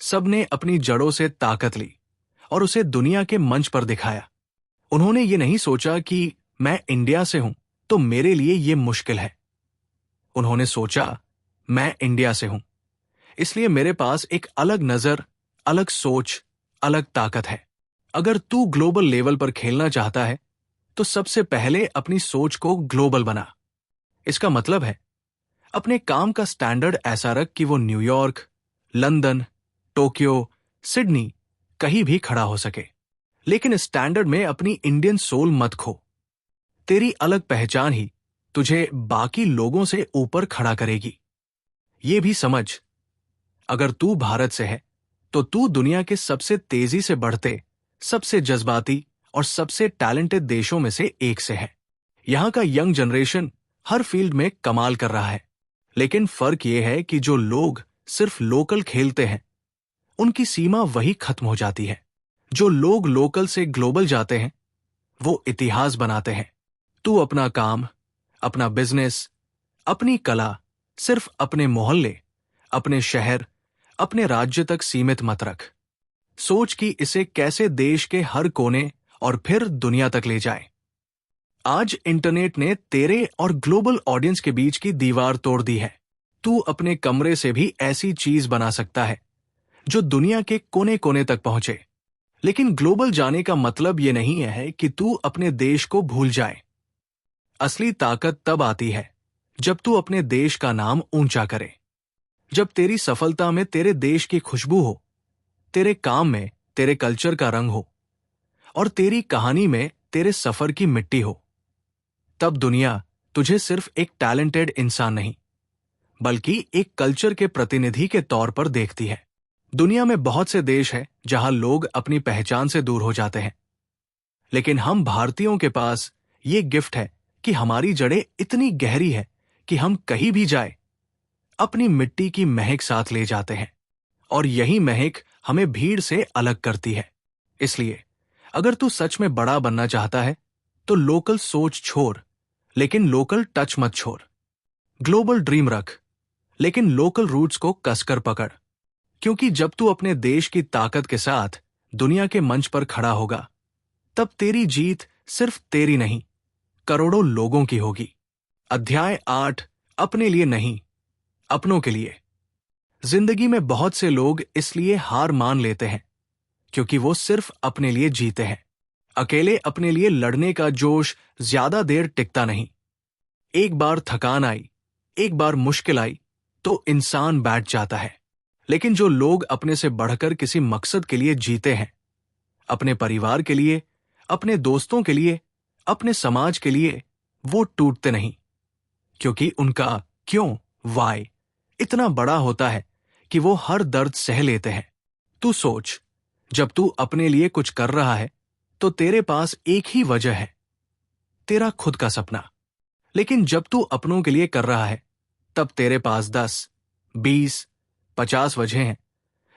सबने अपनी जड़ों से ताकत ली और उसे दुनिया के मंच पर दिखाया। उन्होंने ये नहीं सोचा कि मैं इंडिया से हूं तो मेरे लिए ये मुश्किल है। उन्होंने सोचा मैं इंडिया से हूं, इसलिए मेरे पास एक अलग नजर, अलग सोच, अलग ताकत है। अगर तू ग्लोबल लेवल पर खेलना चाहता है तो सबसे पहले अपनी सोच को ग्लोबल बना। इसका मतलब है अपने काम का स्टैंडर्ड ऐसा रख कि वो न्यूयॉर्क, लंदन, टोक्यो, सिडनी कहीं भी खड़ा हो सके। लेकिन इस स्टैंडर्ड में अपनी इंडियन सोल मत खो। तेरी अलग पहचान ही तुझे बाकी लोगों से ऊपर खड़ा करेगी। ये भी समझ, अगर तू भारत से है तो तू दुनिया के सबसे तेजी से बढ़ते, सबसे जज्बाती और सबसे टैलेंटेड देशों में से एक से है। यहां का यंग जनरेशन हर फील्ड में कमाल कर रहा है। लेकिन फर्क यह है कि जो लोग सिर्फ लोकल खेलते हैं उनकी सीमा वही खत्म हो जाती है। जो लोग लोकल से ग्लोबल जाते हैं वो इतिहास बनाते हैं। तू अपना काम, अपना बिजनेस, अपनी कला सिर्फ अपने मोहल्ले, अपने शहर, अपने राज्य तक सीमित मत रख। सोच कि इसे कैसे देश के हर कोने और फिर दुनिया तक ले जाए। आज इंटरनेट ने तेरे और ग्लोबल ऑडियंस के बीच की दीवार तोड़ दी है। तू अपने कमरे से भी ऐसी चीज बना सकता है जो दुनिया के कोने कोने तक पहुंचे। लेकिन ग्लोबल जाने का मतलब यह नहीं है कि तू अपने देश को भूल जाए। असली ताकत तब आती है जब तू अपने देश का नाम ऊंचा करे, जब तेरी सफलता में तेरे देश की खुशबू हो, तेरे काम में तेरे कल्चर का रंग हो और तेरी कहानी में तेरे सफर की मिट्टी हो। तब दुनिया तुझे सिर्फ एक टैलेंटेड इंसान नहीं बल्कि एक कल्चर के प्रतिनिधि के तौर पर देखती है। दुनिया में बहुत से देश हैं जहां लोग अपनी पहचान से दूर हो जाते हैं, लेकिन हम भारतीयों के पास ये गिफ्ट है कि हमारी जड़ें इतनी गहरी है कि हम कहीं भी जाए अपनी मिट्टी की महक साथ ले जाते हैं और यही महक हमें भीड़ से अलग करती है। इसलिए अगर तू सच में बड़ा बनना चाहता है तो लोकल सोच छोड़, लेकिन लोकल टच मत छोड़। ग्लोबल ड्रीम रख, लेकिन लोकल रूट्स को कसकर पकड़। क्योंकि जब तू अपने देश की ताकत के साथ दुनिया के मंच पर खड़ा होगा तब तेरी जीत सिर्फ तेरी नहीं, करोड़ों लोगों की होगी। अध्याय 8, अपने लिए नहीं, अपनों के लिए। जिंदगी में बहुत से लोग इसलिए हार मान लेते हैं क्योंकि वो सिर्फ अपने लिए जीते हैं। अकेले अपने लिए लड़ने का जोश ज्यादा देर टिकता नहीं। एक बार थकान आई, एक बार मुश्किल आई तो इंसान बैठ जाता है। लेकिन जो लोग अपने से बढ़कर किसी मकसद के लिए जीते हैं, अपने परिवार के लिए, अपने दोस्तों के लिए, अपने समाज के लिए, वो टूटते नहीं क्योंकि उनका क्यों, वाई इतना बड़ा होता है कि वो हर दर्द सह लेते हैं। तू सोच, जब तू अपने लिए कुछ कर रहा है तो तेरे पास एक ही वजह है, तेरा खुद का सपना। लेकिन जब तू अपनों के लिए कर रहा है तब तेरे पास 10, 20, 50 वजह हैं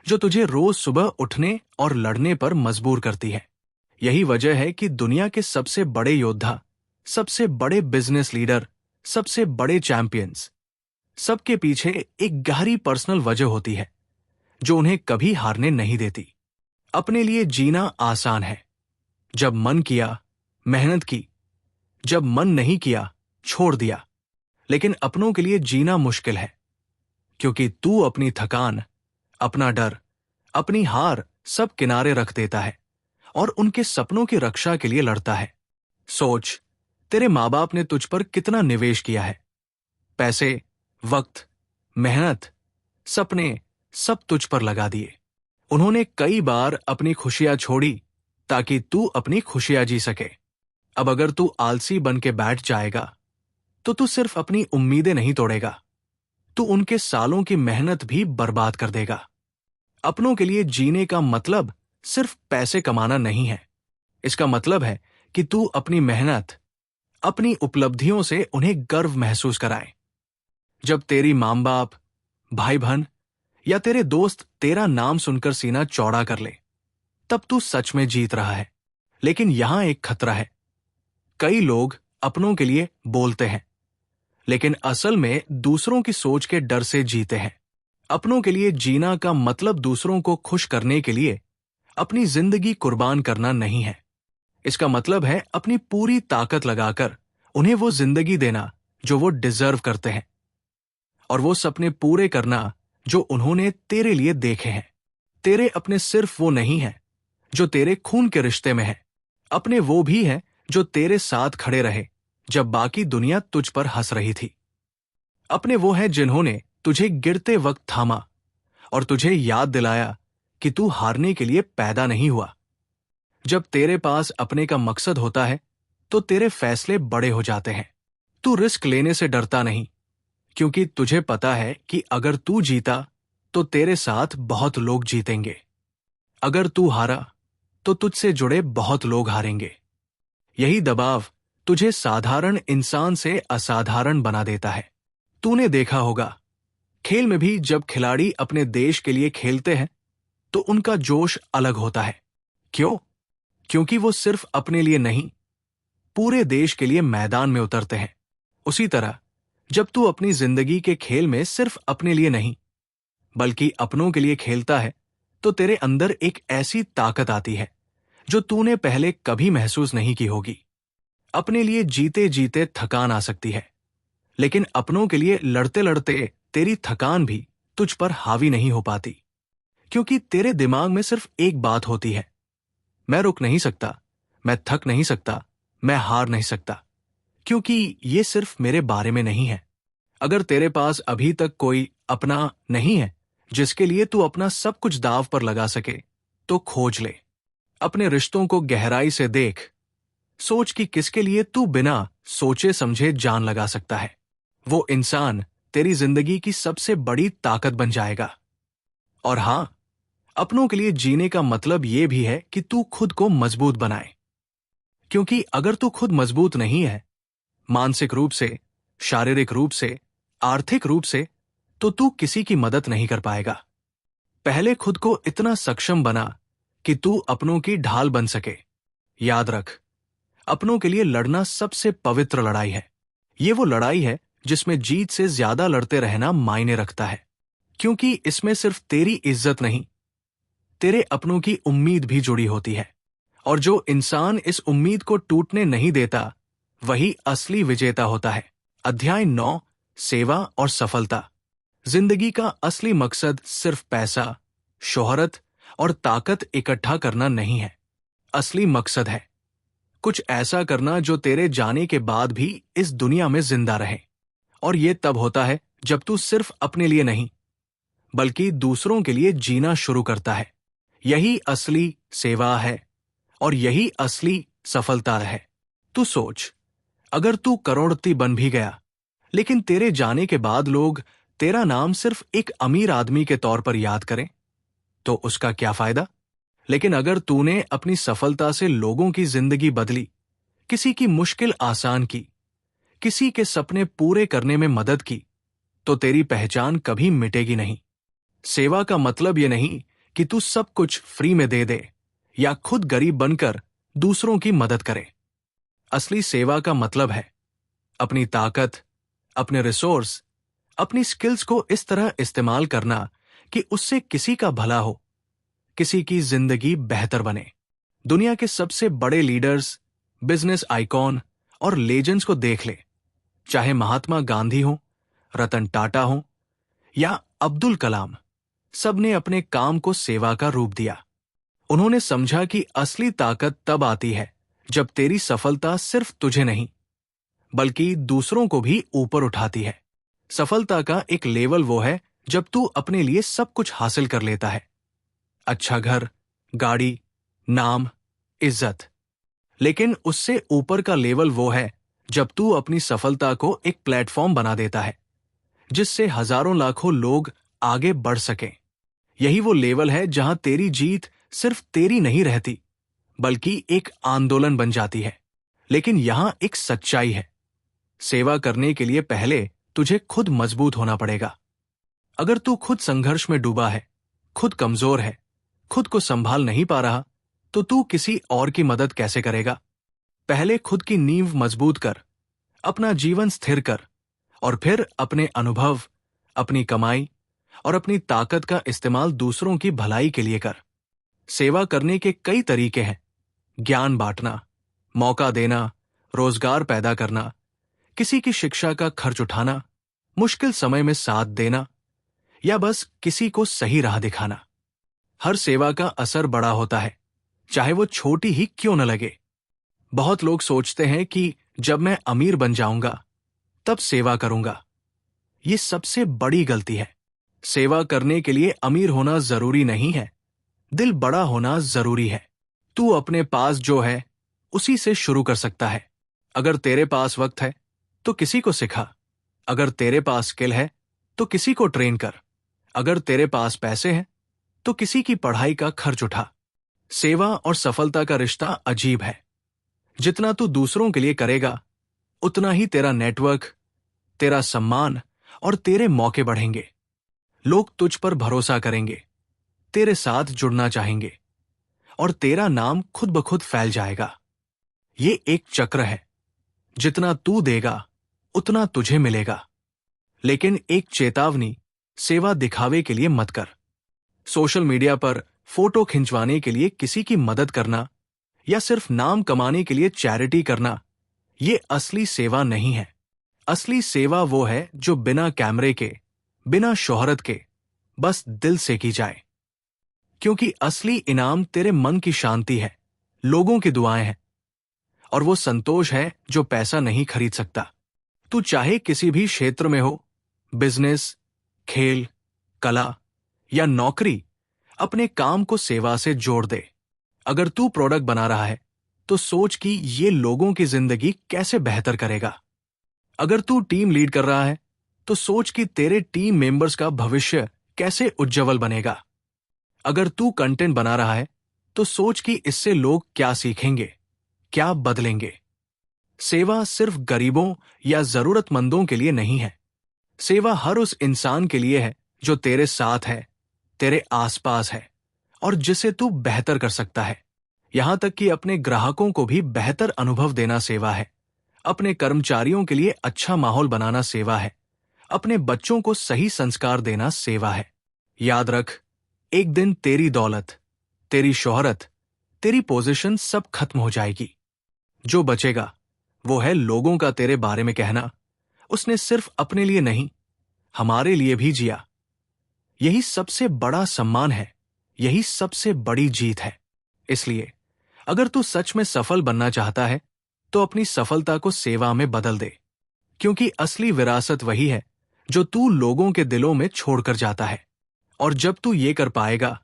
जो तुझे रोज सुबह उठने और लड़ने पर मजबूर करती है। यही वजह है कि दुनिया के सबसे बड़े योद्धा, सबसे बड़े बिजनेस लीडर, सबसे बड़े चैंपियंस, सबके पीछे एक गहरी पर्सनल वजह होती है जो उन्हें कभी हारने नहीं देती। अपने लिए जीना आसान है जब मन किया, मेहनत की, जब मन नहीं किया, छोड़ दिया। लेकिन अपनों के लिए जीना मुश्किल है क्योंकि तू अपनी थकान, अपना डर, अपनी हार सब किनारे रख देता है और उनके सपनों की रक्षा के लिए लड़ता है। सोच, तेरे माँ बाप ने तुझ पर कितना निवेश किया है। पैसे, वक्त, मेहनत, सपने सब तुझ पर लगा दिए। उन्होंने कई बार अपनी खुशियां छोड़ी ताकि तू अपनी खुशियां जी सके। अब अगर तू आलसी बन के बैठ जाएगा तो तू सिर्फ अपनी उम्मीदें नहीं तोड़ेगा, तू उनके सालों की मेहनत भी बर्बाद कर देगा। अपनों के लिए जीने का मतलब सिर्फ पैसे कमाना नहीं है। इसका मतलब है कि तू अपनी मेहनत, अपनी उपलब्धियों से उन्हें गर्व महसूस कराए। जब तेरी माँ बाप, भाई बहन या तेरे दोस्त तेरा नाम सुनकर सीना चौड़ा कर ले, तब तू सच में जीत रहा है। लेकिन यहां एक खतरा है। कई लोग अपनों के लिए बोलते हैं, लेकिन असल में दूसरों की सोच के डर से जीते हैं। अपनों के लिए जीना का मतलब दूसरों को खुश करने के लिए अपनी जिंदगी कुर्बान करना नहीं है। इसका मतलब है अपनी पूरी ताकत लगाकर उन्हें वो जिंदगी देना जो वो डिजर्व करते हैं, और वो सपने पूरे करना जो उन्होंने तेरे लिए देखे हैं। तेरे अपने सिर्फ वो नहीं हैं जो तेरे खून के रिश्ते में हैं, अपने वो भी हैं जो तेरे साथ खड़े रहे जब बाकी दुनिया तुझ पर हंस रही थी। अपने वो हैं जिन्होंने तुझे गिरते वक्त थामा और तुझे याद दिलाया कि तू हारने के लिए पैदा नहीं हुआ। जब तेरे पास अपने का मकसद होता है तो तेरे फैसले बड़े हो जाते हैं। तू रिस्क लेने से डरता नहीं, क्योंकि तुझे पता है कि अगर तू जीता तो तेरे साथ बहुत लोग जीतेंगे। अगर तू हारा तो तुझसे जुड़े बहुत लोग हारेंगे। यही दबाव तुझे साधारण इंसान से असाधारण बना देता है। तूने देखा होगा, खेल में भी जब खिलाड़ी अपने देश के लिए खेलते हैं तो उनका जोश अलग होता है। क्यों? क्योंकि वो सिर्फ अपने लिए नहीं, पूरे देश के लिए मैदान में उतरते हैं। उसी तरह जब तू अपनी जिंदगी के खेल में सिर्फ अपने लिए नहीं बल्कि अपनों के लिए खेलता है तो तेरे अंदर एक ऐसी ताकत आती है जो तूने पहले कभी महसूस नहीं की होगी। अपने लिए जीते जीते थकान आ सकती है, लेकिन अपनों के लिए लड़ते लड़ते तेरी थकान भी तुझ पर हावी नहीं हो पाती, क्योंकि तेरे दिमाग में सिर्फ एक बात होती है, मैं रुक नहीं सकता, मैं थक नहीं सकता, मैं हार नहीं सकता, क्योंकि ये सिर्फ मेरे बारे में नहीं है। अगर तेरे पास अभी तक कोई अपना नहीं है जिसके लिए तू अपना सब कुछ दांव पर लगा सके, तो खोज ले। अपने रिश्तों को गहराई से देख। सोच कि किसके लिए तू बिना सोचे समझे जान लगा सकता है। वो इंसान तेरी जिंदगी की सबसे बड़ी ताकत बन जाएगा। और हां, अपनों के लिए जीने का मतलब ये भी है कि तू खुद को मजबूत बनाए, क्योंकि अगर तू खुद मजबूत नहीं है, मानसिक रूप से, शारीरिक रूप से, आर्थिक रूप से, तो तू किसी की मदद नहीं कर पाएगा। पहले खुद को इतना सक्षम बना कि तू अपनों की ढाल बन सके। याद रख, अपनों के लिए लड़ना सबसे पवित्र लड़ाई है। ये वो लड़ाई है जिसमें जीत से ज्यादा लड़ते रहना मायने रखता है, क्योंकि इसमें सिर्फ तेरी इज्जत नहीं, तेरे अपनों की उम्मीद भी जुड़ी होती है। और जो इंसान इस उम्मीद को टूटने नहीं देता, वही असली विजेता होता है। अध्याय 9, सेवा और सफलता। जिंदगी का असली मकसद सिर्फ पैसा, शोहरत और ताकत इकट्ठा करना नहीं है। असली मकसद है कुछ ऐसा करना जो तेरे जाने के बाद भी इस दुनिया में जिंदा रहे। और ये तब होता है जब तू सिर्फ अपने लिए नहीं बल्कि दूसरों के लिए जीना शुरू करता है। यही असली सेवा है और यही असली सफलता है। तू सोच, अगर तू करोड़पति बन भी गया, लेकिन तेरे जाने के बाद लोग तेरा नाम सिर्फ एक अमीर आदमी के तौर पर याद करें, तो उसका क्या फायदा? लेकिन अगर तूने अपनी सफलता से लोगों की जिंदगी बदली, किसी की मुश्किल आसान की, किसी के सपने पूरे करने में मदद की, तो तेरी पहचान कभी मिटेगी नहीं। सेवा का मतलब यह नहीं कि तू सब कुछ फ्री में दे दे या खुद गरीब बनकर दूसरों की मदद करे। असली सेवा का मतलब है अपनी ताकत, अपने रिसोर्स, अपनी स्किल्स को इस तरह इस्तेमाल करना कि उससे किसी का भला हो, किसी की जिंदगी बेहतर बने। दुनिया के सबसे बड़े लीडर्स, बिजनेस आइकॉन और लेजेंड्स को देख ले, चाहे महात्मा गांधी हो, रतन टाटा हो या अब्दुल कलाम, सबने अपने काम को सेवा का रूप दिया। उन्होंने समझा कि असली ताकत तब आती है जब तेरी सफलता सिर्फ तुझे नहीं बल्कि दूसरों को भी ऊपर उठाती है। सफलता का एक लेवल वो है जब तू अपने लिए सब कुछ हासिल कर लेता है, अच्छा घर, गाड़ी, नाम, इज्जत। लेकिन उससे ऊपर का लेवल वो है जब तू अपनी सफलता को एक प्लेटफॉर्म बना देता है जिससे हजारों लाखों लोग आगे बढ़ सकें। यही वो लेवल है जहां तेरी जीत सिर्फ तेरी नहीं रहती बल्कि एक आंदोलन बन जाती है। लेकिन यहां एक सच्चाई है, सेवा करने के लिए पहले तुझे खुद मजबूत होना पड़ेगा। अगर तू खुद संघर्ष में डूबा है, खुद कमजोर है, खुद को संभाल नहीं पा रहा, तो तू किसी और की मदद कैसे करेगा? पहले खुद की नींव मजबूत कर, अपना जीवन स्थिर कर और फिर अपने अनुभव, अपनी कमाई और अपनी ताकत का इस्तेमाल दूसरों की भलाई के लिए कर। सेवा करने के कई तरीके हैं, ज्ञान बांटना, मौका देना, रोजगार पैदा करना, किसी की शिक्षा का खर्च उठाना, मुश्किल समय में साथ देना या बस किसी को सही राह दिखाना। हर सेवा का असर बड़ा होता है, चाहे वो छोटी ही क्यों न लगे। बहुत लोग सोचते हैं कि जब मैं अमीर बन जाऊंगा तब सेवा करूंगा। ये सबसे बड़ी गलती है। सेवा करने के लिए अमीर होना जरूरी नहीं है, दिल बड़ा होना जरूरी है। तू अपने पास जो है उसी से शुरू कर सकता है। अगर तेरे पास वक्त है तो किसी को सिखा, अगर तेरे पास स्किल है तो किसी को ट्रेन कर, अगर तेरे पास पैसे हैं तो किसी की पढ़ाई का खर्च उठा। सेवा और सफलता का रिश्ता अजीब है। जितना तू दूसरों के लिए करेगा उतना ही तेरा नेटवर्क, तेरा सम्मान और तेरे मौके बढ़ेंगे। लोग तुझ पर भरोसा करेंगे, तेरे साथ जुड़ना चाहेंगे और तेरा नाम खुद ब खुद फैल जाएगा। ये एक चक्र है, जितना तू देगा उतना तुझे मिलेगा। लेकिन एक चेतावनी, सेवा दिखावे के लिए मत कर। सोशल मीडिया पर फोटो खिंचवाने के लिए किसी की मदद करना या सिर्फ नाम कमाने के लिए चैरिटी करना, ये असली सेवा नहीं है। असली सेवा वो है जो बिना कैमरे के, बिना शोहरत के, बस दिल से की जाए। क्योंकि असली इनाम तेरे मन की शांति है, लोगों की दुआएं हैं और वो संतोष है जो पैसा नहीं खरीद सकता। तू चाहे किसी भी क्षेत्र में हो, बिजनेस, खेल, कला या नौकरी, अपने काम को सेवा से जोड़ दे। अगर तू प्रोडक्ट बना रहा है तो सोच कि ये लोगों की जिंदगी कैसे बेहतर करेगा। अगर तू टीम लीड कर रहा है तो सोच कि तेरे टीम मेंबर्स का भविष्य कैसे उज्जवल बनेगा। अगर तू कंटेंट बना रहा है तो सोच कि इससे लोग क्या सीखेंगे, क्या बदलेंगे। सेवा सिर्फ गरीबों या जरूरतमंदों के लिए नहीं है। सेवा हर उस इंसान के लिए है जो तेरे साथ है, तेरे आसपास है और जिसे तू बेहतर कर सकता है। यहां तक कि अपने ग्राहकों को भी बेहतर अनुभव देना सेवा है। अपने कर्मचारियों के लिए अच्छा माहौल बनाना सेवा है। अपने बच्चों को सही संस्कार देना सेवा है। याद रख, एक दिन तेरी दौलत, तेरी शोहरत, तेरी पोजीशन सब खत्म हो जाएगी। जो बचेगा वो है लोगों का तेरे बारे में कहना, उसने सिर्फ अपने लिए नहीं, हमारे लिए भी जिया। यही सबसे बड़ा सम्मान है, यही सबसे बड़ी जीत है। इसलिए अगर तू सच में सफल बनना चाहता है तो अपनी सफलता को सेवा में बदल दे। क्योंकि असली विरासत वही है जो तू लोगों के दिलों में छोड़कर जाता है। और जब तू ये कर पाएगा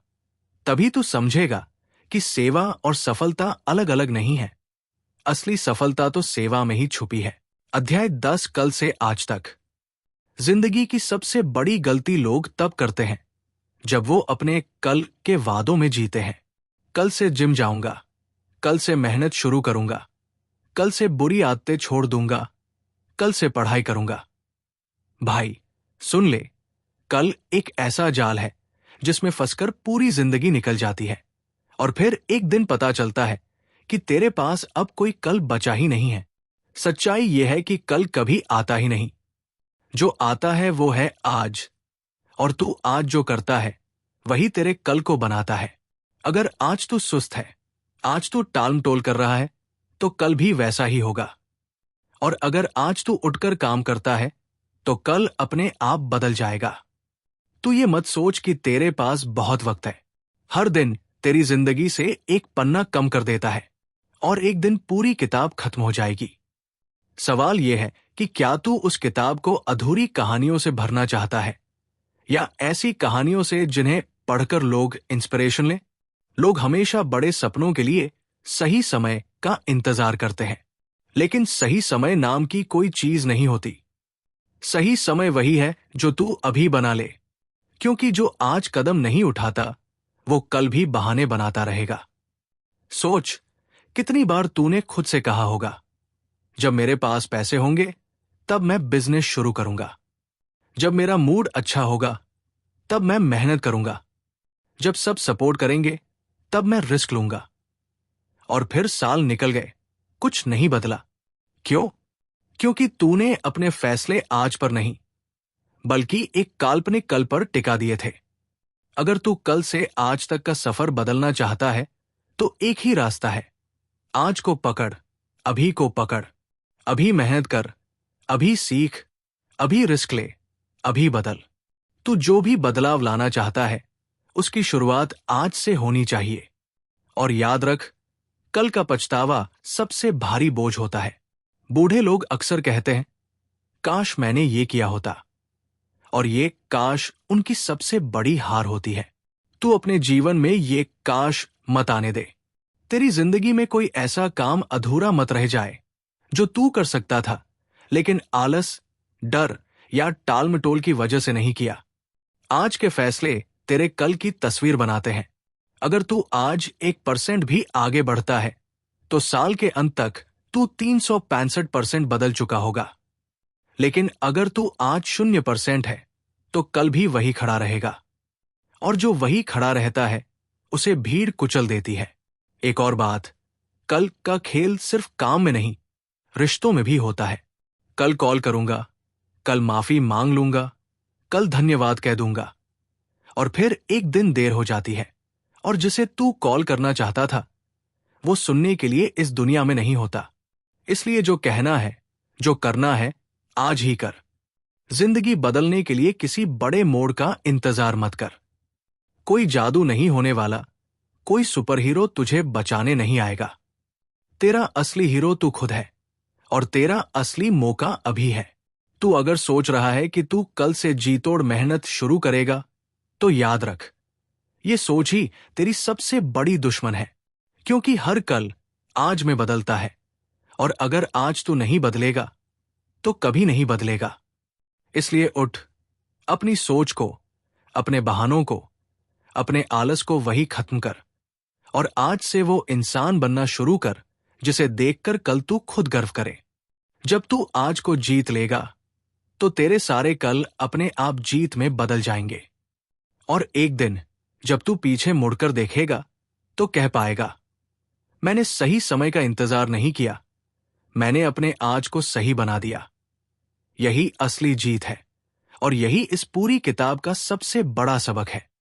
तभी तू समझेगा कि सेवा और सफलता अलग अलग नहीं है। असली सफलता तो सेवा में ही छुपी है। अध्याय 10, कल से आज तक। जिंदगी की सबसे बड़ी गलती लोग तब करते हैं जब वो अपने कल के वादों में जीते हैं। कल से जिम जाऊंगा, कल से मेहनत शुरू करूंगा, कल से बुरी आदतें छोड़ दूंगा, कल से पढ़ाई करूंगा। भाई सुन ले, कल एक ऐसा जाल है जिसमें फंसकर पूरी जिंदगी निकल जाती है और फिर एक दिन पता चलता है कि तेरे पास अब कोई कल बचा ही नहीं है। सच्चाई यह है कि कल कभी आता ही नहीं। जो आता है वो है आज, और तू आज जो करता है वही तेरे कल को बनाता है। अगर आज तू सुस्त है, आज तू टालमटोल कर रहा है, तो कल भी वैसा ही होगा। और अगर आज तू उठकर काम करता है तो कल अपने आप बदल जाएगा। तू ये मत सोच कि तेरे पास बहुत वक्त है। हर दिन तेरी जिंदगी से एक पन्ना कम कर देता है और एक दिन पूरी किताब खत्म हो जाएगी। सवाल यह है कि क्या तू उस किताब को अधूरी कहानियों से भरना चाहता है या ऐसी कहानियों से जिन्हें पढ़कर लोग इंस्पिरेशन लें। लोग हमेशा बड़े सपनों के लिए सही समय का इंतजार करते हैं, लेकिन सही समय नाम की कोई चीज नहीं होती। सही समय वही है जो तू अभी बना ले, क्योंकि जो आज कदम नहीं उठाता वो कल भी बहाने बनाता रहेगा। सोच, कितनी बार तूने खुद से कहा होगा, जब मेरे पास पैसे होंगे तब मैं बिजनेस शुरू करूंगा, जब मेरा मूड अच्छा होगा तब मैं मेहनत करूंगा, जब सब सपोर्ट करेंगे तब मैं रिस्क लूंगा। और फिर साल निकल गए, कुछ नहीं बदला। क्यों? क्योंकि तूने अपने फैसले आज पर नहीं बल्कि एक काल्पनिक कल पर टिका दिए थे। अगर तू कल से आज तक का सफर बदलना चाहता है तो एक ही रास्ता है, आज को पकड़, अभी को पकड़, अभी मेहनत कर, अभी सीख, अभी रिस्क ले, अभी बदल। तू जो भी बदलाव लाना चाहता है उसकी शुरुआत आज से होनी चाहिए। और याद रख, कल का पछतावा सबसे भारी बोझ होता है। बूढ़े लोग अक्सर कहते हैं, काश मैंने ये किया होता, और ये काश उनकी सबसे बड़ी हार होती है। तू अपने जीवन में ये काश मत आने दे। तेरी जिंदगी में कोई ऐसा काम अधूरा मत रह जाए जो तू कर सकता था लेकिन आलस, डर या टाल मटोल की वजह से नहीं किया। आज के फैसले तेरे कल की तस्वीर बनाते हैं। अगर तू आज 1% भी आगे बढ़ता है तो साल के अंत तक तू 365% बदल चुका होगा। लेकिन अगर तू आज 0% है तो कल भी वही खड़ा रहेगा, और जो वही खड़ा रहता है उसे भीड़ कुचल देती है। एक और बात, कल का खेल सिर्फ काम में नहीं, रिश्तों में भी होता है। कल कॉल करूंगा, कल माफी मांग लूंगा, कल धन्यवाद कह दूंगा, और फिर एक दिन देर हो जाती है और जिसे तू कॉल करना चाहता था वो सुनने के लिए इस दुनिया में नहीं होता। इसलिए जो कहना है, जो करना है, आज ही कर। जिंदगी बदलने के लिए किसी बड़े मोड़ का इंतजार मत कर। कोई जादू नहीं होने वाला, कोई सुपर हीरो तुझे बचाने नहीं आएगा। तेरा असली हीरो तू खुद है और तेरा असली मौका अभी है। तू अगर सोच रहा है कि तू कल से जी तोड़ मेहनत शुरू करेगा तो याद रख, ये सोच ही तेरी सबसे बड़ी दुश्मन है, क्योंकि हर कल आज में बदलता है, और अगर आज तू नहीं बदलेगा तो कभी नहीं बदलेगा। इसलिए उठ, अपनी सोच को, अपने बहानों को, अपने आलस को वही खत्म कर, और आज से वो इंसान बनना शुरू कर जिसे देखकर कल तू खुद गर्व करे। जब तू आज को जीत लेगा तो तेरे सारे कल अपने आप जीत में बदल जाएंगे, और एक दिन जब तू पीछे मुड़कर देखेगा तो कह पाएगा, मैंने सही समय का इंतजार नहीं किया, मैंने अपने आज को सही बना दिया। यही असली जीत है, और यही इस पूरी किताब का सबसे बड़ा सबक है।